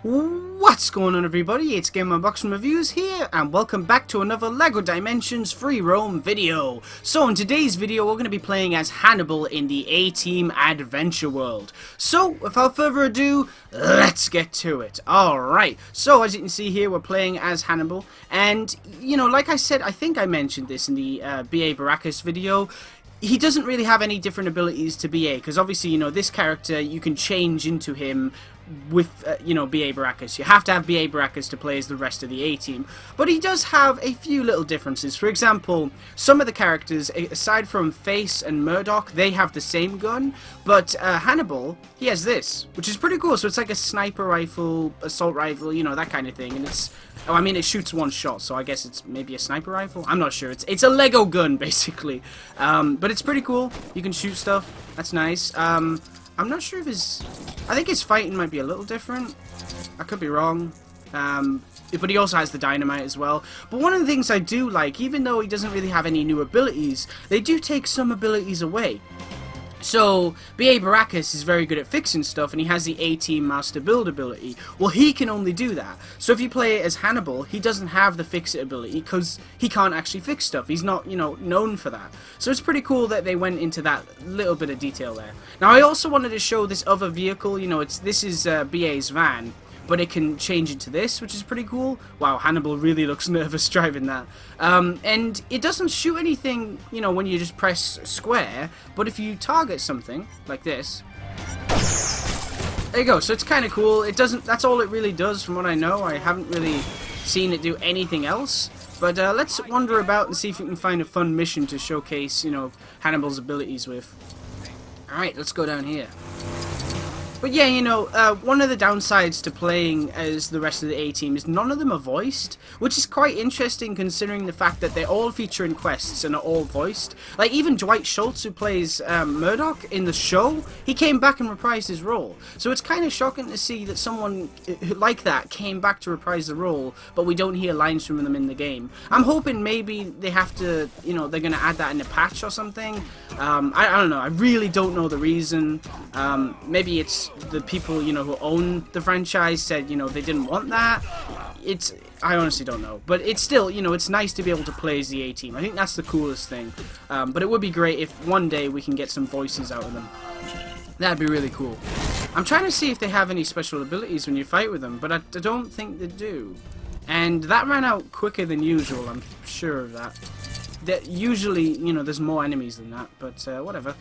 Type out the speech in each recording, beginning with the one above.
What's going on, everybody? It's Game Unboxing Reviews here, and welcome back to another LEGO Dimensions free roam video. So in today's video we're going to be playing as Hannibal in the A-Team Adventure World. So without further ado, let's get to it. Alright, so as you can see here we're playing as Hannibal, and you know, like I said, I think I mentioned this in the B.A. Baracus video. He doesn't really have any different abilities to B.A. because obviously, you know, this character you can change into him with, you know, B.A. Baracus. You have to have B.A. Baracus to play as the rest of the A-Team. But he does have a few little differences. For example, some of the characters, aside from Face and Murdoch, they have the same gun. But Hannibal, he has this, which is pretty cool. So it's like a sniper rifle, assault rifle, you know, that kind of thing. And it's, oh, I mean, it shoots one shot, so I guess it's maybe a sniper rifle? I'm not sure. It's a Lego gun, basically. But it's pretty cool. You can shoot stuff. That's nice. I'm not sure if his... I think his fighting might be a little different. I could be wrong. But he also has the dynamite as well. But one of the things I do like, even though he doesn't really have any new abilities, they do take some abilities away. So, B.A. Baracus is very good at fixing stuff, and he has the A-Team Master Build ability. Well, he can only do that. So if you play it as Hannibal, he doesn't have the fix-it ability, because he can't actually fix stuff. He's not, you know, known for that. So it's pretty cool that they went into that little bit of detail there. Now, I also wanted to show this other vehicle. You know, this is B.A.'s van, but it can change into this, which is pretty cool. Wow, Hannibal really looks nervous driving that. And it doesn't shoot anything, you know, when you just press square, but if you target something, like this, there you go. So it's kind of cool. It doesn't, that's all it really does from what I know. I haven't really seen it do anything else. But let's wander about and see if we can find a fun mission to showcase, you know, Hannibal's abilities with. Alright, let's go down here. But yeah, you know, one of the downsides to playing as the rest of the A-Team is none of them are voiced, which is quite interesting considering the fact that they're all featuring quests and are all voiced. Like, even Dwight Schultz, who plays Murdoch in the show, he came back and reprised his role. So it's kind of shocking to see that someone like that came back to reprise the role, but we don't hear lines from them in the game. I'm hoping maybe they have to, you know, they're going to add that in a patch or something. I don't know. I really don't know the reason. Maybe it's the people, you know, who own the franchise said, you know, they didn't want that. I honestly don't know, but it's still, you know, it's nice to be able to play as the A-Team. I think that's the coolest thing. But it would be great if one day we can get some voices out of them. That'd be really cool. I'm trying to see if they have any special abilities when you fight with them, but I don't think they do. And that ran out quicker than usual, I'm sure of that. Usually, you know, there's more enemies than that, but whatever.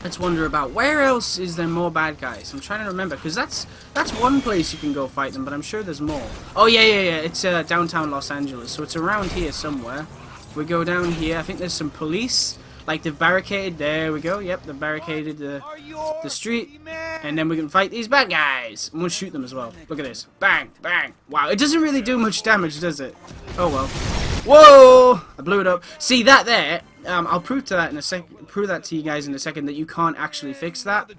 Let's wonder about where else is there more bad guys. I'm trying to remember, because that's one place you can go fight them, but I'm sure there's more. Oh yeah, it's downtown Los Angeles, so it's around here somewhere. If we go down here, I think there's some police. Like, they've barricaded. There we go. Yep, they've barricaded the street, and then we can fight these bad guys. I'm gonna shoot them as well. Look at this. Bang, bang. Wow, it doesn't really do much damage, does it? Oh well. Whoa! I blew it up. See that there? I'll prove to that in a second. Prove that to you guys in a second that you can't actually fix that.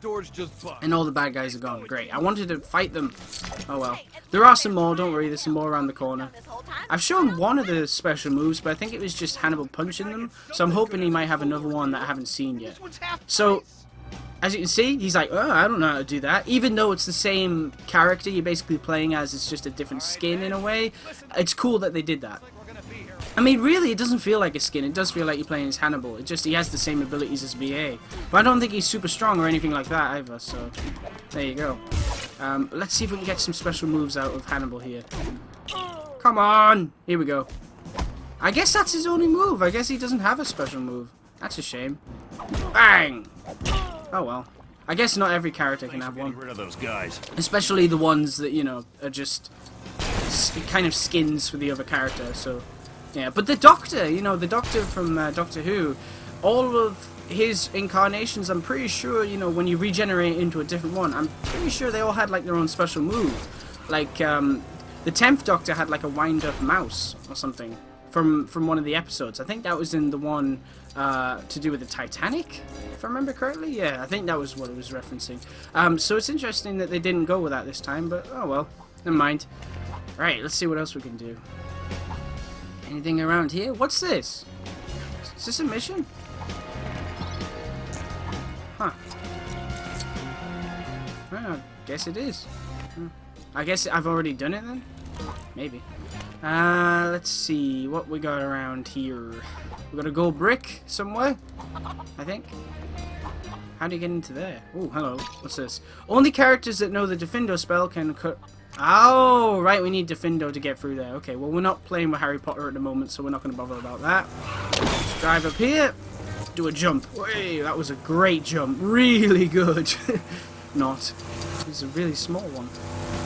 And all the bad guys are gone. Great. I wanted to fight them. Oh well. There are some more. Don't worry. There's some more around the corner. I've shown one of the special moves, but I think it was just Hannibal punching them. So I'm hoping he might have another one that I haven't seen yet. So, as you can see, he's like, oh, I don't know how to do that. Even though it's the same character you're basically playing as, it's just a different skin in a way. It's cool that they did that. I mean, really, it doesn't feel like a skin. It does feel like you're playing as Hannibal. It just, he has the same abilities as B.A. But I don't think he's super strong or anything like that either, so there you go. Let's see if we can get some special moves out of Hannibal here. Come on! Here we go. I guess that's his only move. I guess he doesn't have a special move. That's a shame. Bang! Oh well. I guess not every character can have one. Rid of those guys. Especially the ones that, you know, are just kind of skins for the other character, so... Yeah, but the Doctor, you know, the Doctor from Doctor Who, all of his incarnations, I'm pretty sure, you know, when you regenerate into a different one, I'm pretty sure they all had, like, their own special move. Like, the 10th Doctor had, like, a wind-up mouse or something from one of the episodes. I think that was in the one to do with the Titanic, if I remember correctly. Yeah, I think that was what it was referencing. So it's interesting that they didn't go with that this time, but, oh well, never mind. Alright, let's see what else we can do. Anything around here? What's this? Is this a mission? Huh. Well, I guess it is. I guess I've already done it then? Maybe. Let's see what we got around here. We got a gold brick somewhere, I think. How do you get into there? Oh, hello. What's this? Only characters that know the Defindo spell can cut... Oh, right, we need Defindo to get through there. Okay, well, we're not playing with Harry Potter at the moment, so we're not going to bother about that. Let's drive up here. Do a jump. Wait, that was a great jump. Really good. Not. It's a really small one.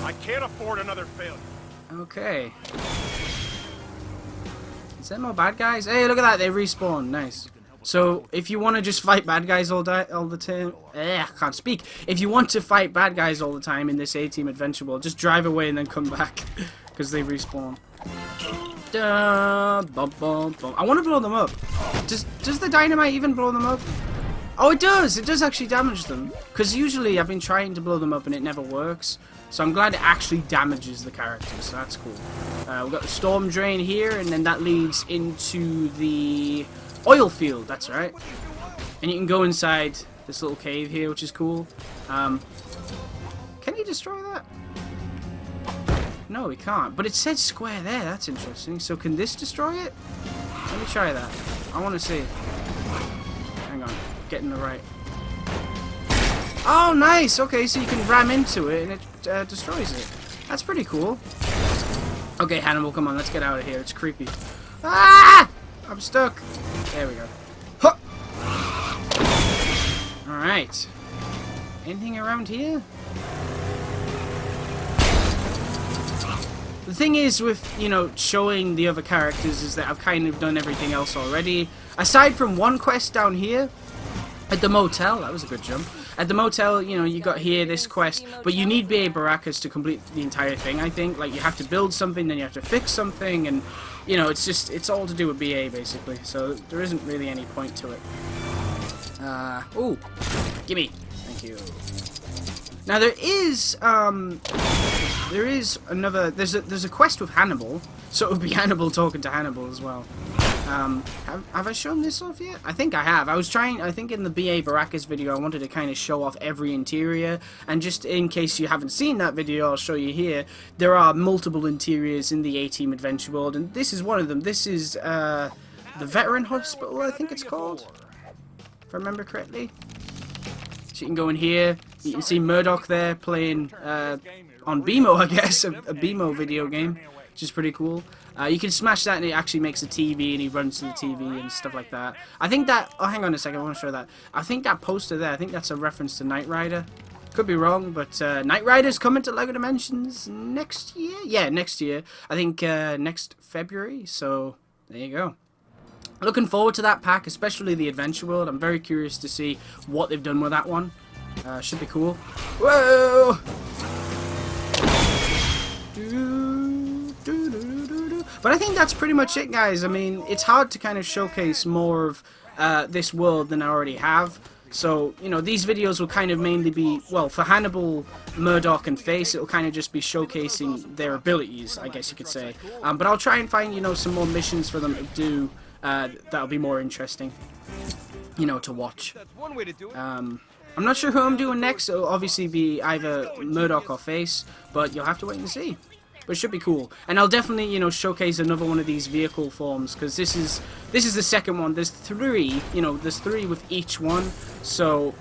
I can't afford another failure. Okay. Is there more bad guys? Hey, look at that. They respawn. Nice. So, if you want to just fight bad guys all the time... I can't speak. If you want to fight bad guys all the time in this A-Team Adventure World, just drive away and then come back. Because they respawn. Bum, bum, bum. I want to blow them up. Does the dynamite even blow them up? Oh, it does! It does actually damage them. Because usually I've been trying to blow them up and it never works. So I'm glad it actually damages the characters. So that's cool. We've got the storm drain here, and then that leads into the oil field. That's right. And you can go inside this little cave here, which is cool. Can you destroy that? No, we can't. But it said square there. That's interesting. So can this destroy it? Let me try that. I want to see. Hang on. Getting the right. Oh, nice! Okay, so you can ram into it and it destroys it. That's pretty cool. Okay, Hannibal, come on, let's get out of here. It's creepy. Ah! I'm stuck. There we go. Huh! Alright. Anything around here? The thing is with, you know, showing the other characters is that I've kind of done everything else already. Aside from one quest down here, at the motel, that was a good jump. At the motel, you know, you got here this quest, but you need B.A. Baracus to complete the entire thing, I think. Like, you have to build something, then you have to fix something, and, you know, it's all to do with B.A. basically. So there isn't really any point to it. Ooh, gimme. Thank you. Now there is another, there's a quest with Hannibal, so it would be Hannibal talking to Hannibal as well. Have I shown this off yet? I think I have. I think in the B.A. Baracus video I wanted to kind of show off every interior, and just in case you haven't seen that video, I'll show you here. There are multiple interiors in the A-Team Adventure World, and this is one of them. This is the Veteran Hospital, I think it's called, if I remember correctly. So you can go in here, you can see Murdoch there playing on BMO, I guess, a BMO video game, which is pretty cool. You can smash that and it actually makes a TV and he runs to the TV and stuff like that. I think that... Oh, hang on a second, I want to show that. I think that poster there, I think that's a reference to Knight Rider. Could be wrong, but Knight Rider's coming to LEGO Dimensions next year? Yeah, next year. I think next February, so there you go. Looking forward to that pack, especially the Adventure World. I'm very curious to see what they've done with that one. Should be cool. Whoa! But I think that's pretty much it, guys. I mean, it's hard to kind of showcase more of this world than I already have. So, you know, these videos will kind of mainly be, well, for Hannibal, Murdoch, and Face, it'll kind of just be showcasing their abilities, I guess you could say. But I'll try and find, you know, some more missions for them to do that'll be more interesting, you know, to watch. I'm not sure who I'm doing next. It'll obviously be either Murdoch or Face, but you'll have to wait and see. But it should be cool, and I'll definitely, you know, showcase another one of these vehicle forms, because this is the second one. There's three, you know, there's three with each one. So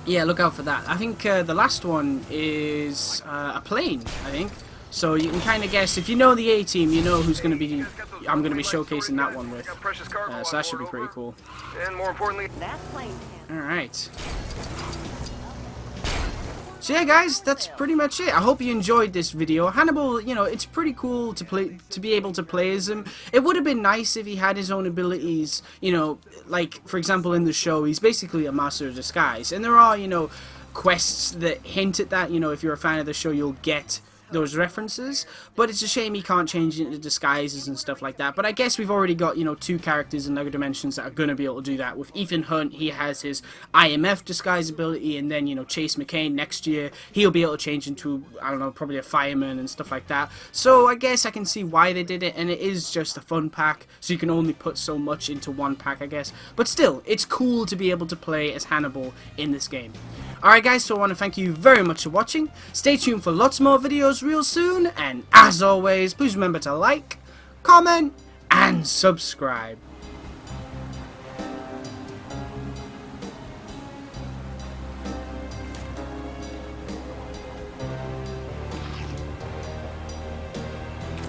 yeah, look out for that. I think the last one is a plane, I think. So you can kind of guess, if you know the A-Team, you know who's going to be, I'm going to be showcasing that one with. So that should be pretty cool. And more importantly, Alright. So yeah, guys, that's pretty much it. I hope you enjoyed this video. Hannibal, you know, it's pretty cool to be able to play as him. It would have been nice if he had his own abilities, you know, like, for example, in the show, he's basically a master of disguise. And there are, you know, quests that hint at that. You know, if you're a fan of the show, you'll get those references, but it's a shame he can't change into disguises and stuff like that. But I guess we've already got, you know, two characters in LEGO Dimensions that are going to be able to do that. With Ethan Hunt, he has his IMF disguise ability, and then, you know, Chase McCain next year, he'll be able to change into, I don't know, probably a fireman and stuff like that. So I guess I can see why they did it, and it is just a fun pack, so you can only put so much into one pack, I guess. But still, it's cool to be able to play as Hannibal in this game. Alright guys, so I want to thank you very much for watching. Stay tuned for lots more videos videos real soon, and as always, please remember to like, comment, and subscribe.